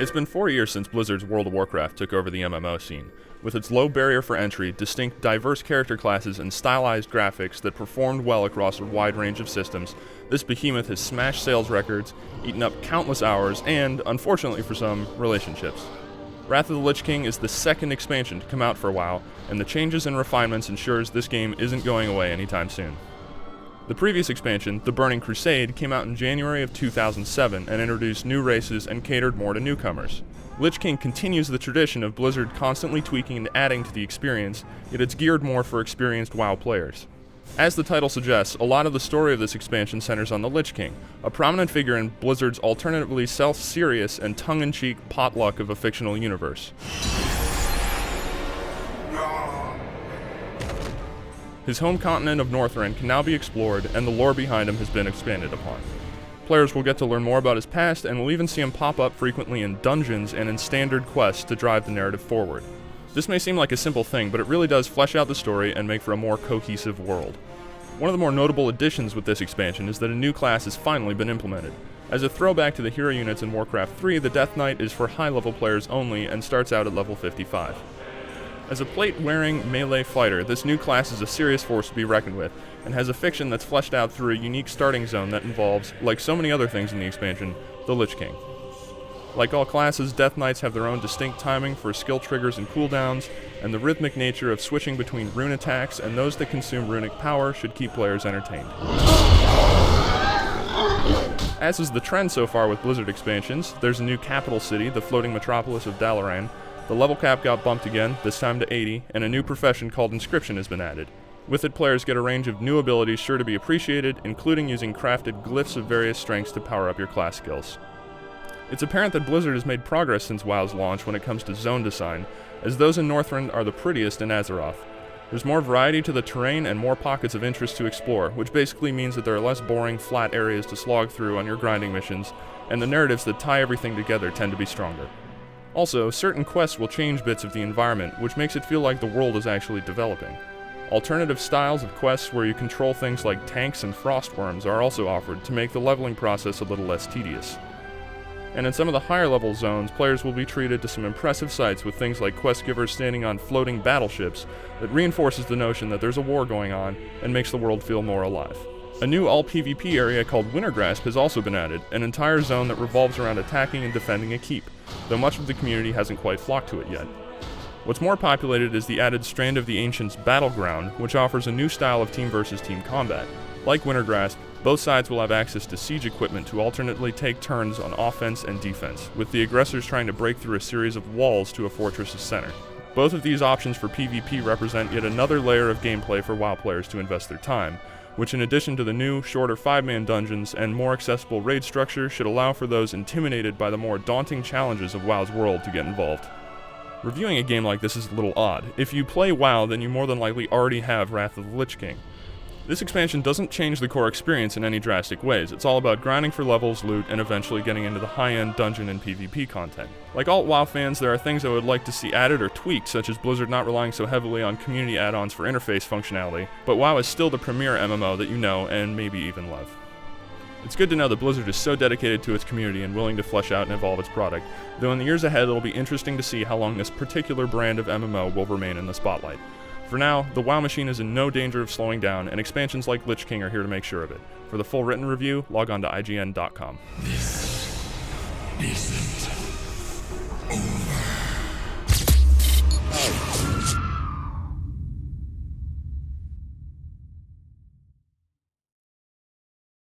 It's been 4 years since Blizzard's World of Warcraft took over the MMO scene. With its low barrier for entry, distinct diverse character classes, and stylized graphics that performed well across a wide range of systems, this behemoth has smashed sales records, eaten up countless hours, and, unfortunately for some, relationships. Wrath of the Lich King is the second expansion to come out for WoW, and the changes and refinements ensures this game isn't going away anytime soon. The previous expansion, the Burning Crusade, came out in January of 2007 and introduced new races and catered more to newcomers. Lich King continues the tradition of Blizzard constantly tweaking and adding to the experience, yet it's geared more for experienced WoW players. As the title suggests, a lot of the story of this expansion centers on the Lich King, a prominent figure in Blizzard's alternatively self-serious and tongue-in-cheek potluck of a fictional universe. His home continent of Northrend can now be explored, and the lore behind him has been expanded upon. Players will get to learn more about his past, and will even see him pop up frequently in dungeons and in standard quests to drive the narrative forward. This may seem like a simple thing, but it really does flesh out the story and make for a more cohesive world. One of the more notable additions with this expansion is that a new class has finally been implemented. As a throwback to the hero units in Warcraft 3, the Death Knight is for high-level players only and starts out at level 55. As a plate-wearing melee fighter, this new class is a serious force to be reckoned with, and has a fiction that's fleshed out through a unique starting zone that involves, like so many other things in the expansion, the Lich King. Like all classes, Death Knights have their own distinct timing for skill triggers and cooldowns, and the rhythmic nature of switching between rune attacks and those that consume runic power should keep players entertained. As is the trend so far with Blizzard expansions, there's a new capital city, the floating metropolis of Dalaran. The level cap got bumped again, this time to 80, and a new profession called Inscription has been added. With it, players get a range of new abilities sure to be appreciated, including using crafted glyphs of various strengths to power up your class skills. It's apparent that Blizzard has made progress since WoW's launch when it comes to zone design, as those in Northrend are the prettiest in Azeroth. There's more variety to the terrain and more pockets of interest to explore, which basically means that there are less boring, flat areas to slog through on your grinding missions, and the narratives that tie everything together tend to be stronger. Also, certain quests will change bits of the environment, which makes it feel like the world is actually developing. Alternative styles of quests where you control things like tanks and frostworms are also offered to make the leveling process a little less tedious. And in some of the higher level zones, players will be treated to some impressive sights with things like quest givers standing on floating battleships that reinforces the notion that there's a war going on and makes the world feel more alive. A new all-PvP area called Wintergrasp has also been added, an entire zone that revolves around attacking and defending a keep, though much of the community hasn't quite flocked to it yet. What's more populated is the added Strand of the Ancients Battleground, which offers a new style of team versus team combat. Like Wintergrasp, both sides will have access to siege equipment to alternately take turns on offense and defense, with the aggressors trying to break through a series of walls to a fortress's center. Both of these options for PvP represent yet another layer of gameplay for WoW players to invest their time, which in addition to the new, shorter 5-man dungeons and more accessible raid structure should allow for those intimidated by the more daunting challenges of WoW's world to get involved. Reviewing a game like this is a little odd. If you play WoW, then you more than likely already have Wrath of the Lich King. This expansion doesn't change the core experience in any drastic ways. It's all about grinding for levels, loot, and eventually getting into the high-end dungeon and PvP content. Like all WoW fans, there are things I would like to see added or tweaked, such as Blizzard not relying so heavily on community add-ons for interface functionality, but WoW is still the premier MMO that you know and maybe even love. It's good to know that Blizzard is so dedicated to its community and willing to flesh out and evolve its product, though in the years ahead it'll be interesting to see how long this particular brand of MMO will remain in the spotlight. For now, the WoW machine is in no danger of slowing down, and expansions like Lich King are here to make sure of it. For the full written review, log on to IGN.com. This is